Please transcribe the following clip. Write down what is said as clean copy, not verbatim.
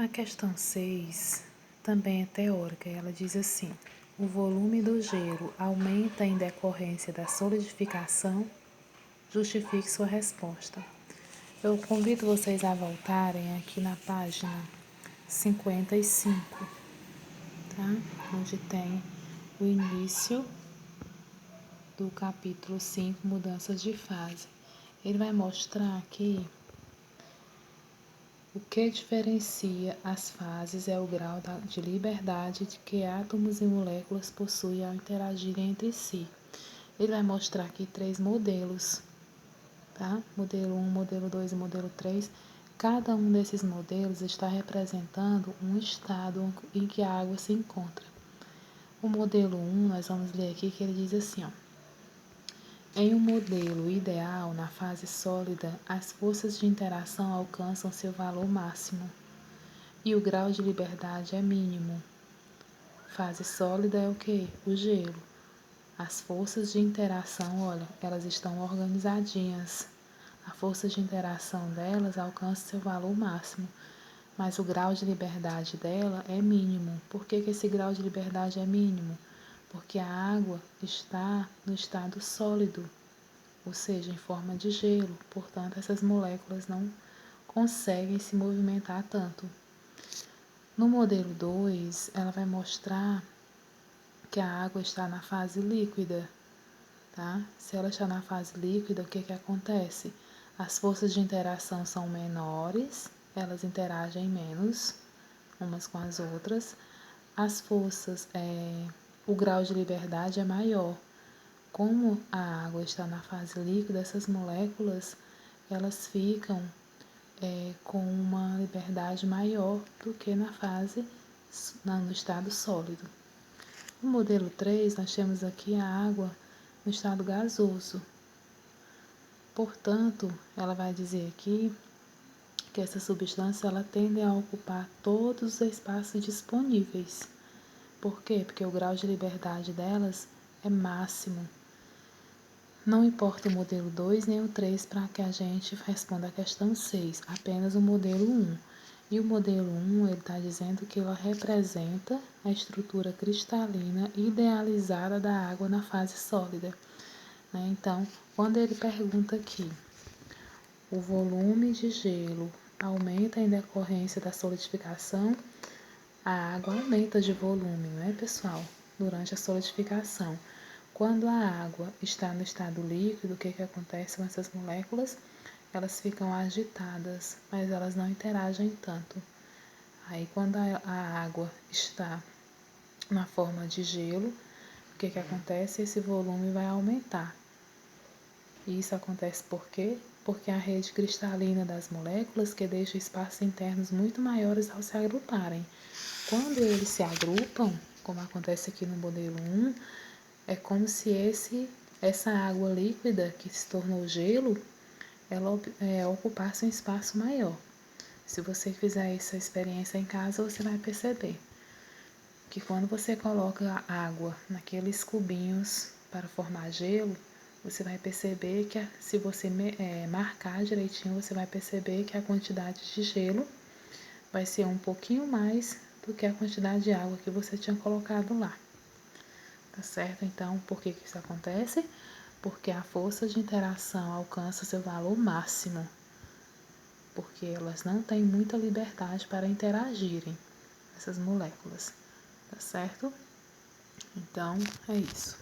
A questão 6 também é teórica. Ela diz assim: o volume do gelo aumenta em decorrência da solidificação? Justifique sua resposta. Eu convido vocês a voltarem aqui na página 55, tá? Onde tem o início do capítulo 5, mudanças de fase. Ele vai mostrar aqui o que diferencia as fases é o grau de liberdade de que átomos e moléculas possuem ao interagirem entre si. Ele vai mostrar aqui 3 modelos, tá? Modelo 1, modelo 2 e modelo 3. Cada um desses modelos está representando um estado em que a água se encontra. O modelo 1, nós vamos ler aqui que ele diz assim, ó: em um modelo ideal, na fase sólida, as forças de interação alcançam seu valor máximo e o grau de liberdade é mínimo. Fase sólida é o que? O gelo. As forças de interação, olha, elas estão organizadinhas. A força de interação delas alcança seu valor máximo, mas o grau de liberdade dela é mínimo. Por que esse grau de liberdade é mínimo? Porque a água está no estado sólido, ou seja, em forma de gelo. Portanto, essas moléculas não conseguem se movimentar tanto. No modelo 2, ela vai mostrar que a água está na fase líquida, tá? Se ela está na fase líquida, o que acontece? As forças de interação são menores, elas interagem menos umas com as outras. As forças, o grau de liberdade é maior. Como a água está na fase líquida, essas moléculas, elas ficam com uma liberdade maior do que no estado sólido. No modelo 3, nós temos aqui a água no estado gasoso. Portanto, ela vai dizer aqui que essa substância ela tende a ocupar todos os espaços disponíveis. Por quê? Porque o grau de liberdade delas é máximo. Não importa o modelo 2 nem o 3 para que a gente responda a questão 6, apenas o modelo 1. E o modelo 1, ele está dizendo que ela representa a estrutura cristalina idealizada da água na fase sólida, né? Então, quando ele pergunta aqui, o volume de gelo aumenta em decorrência da solidificação, a água aumenta de volume, né, pessoal? Durante a solidificação. Quando a água está no estado líquido, o que acontece com essas moléculas? Elas ficam agitadas, mas elas não interagem tanto. Aí, quando a água está na forma de gelo, o que acontece? Esse volume vai aumentar. E isso acontece por quê? Porque a rede cristalina das moléculas que deixa espaços internos muito maiores ao se agruparem. Quando eles se agrupam, como acontece aqui no modelo 1, é como se essa água líquida que se tornou gelo, ela ocupasse um espaço maior. Se você fizer essa experiência em casa, você vai perceber que quando você coloca a água naqueles cubinhos para formar gelo, você vai perceber que se você marcar direitinho, você vai perceber que a quantidade de gelo vai ser um pouquinho mais do que a quantidade de água que você tinha colocado lá. Tá certo? Então, por que isso acontece? Porque a força de interação alcança seu valor máximo, porque elas não têm muita liberdade para interagirem, essas moléculas, tá certo? Então, é isso.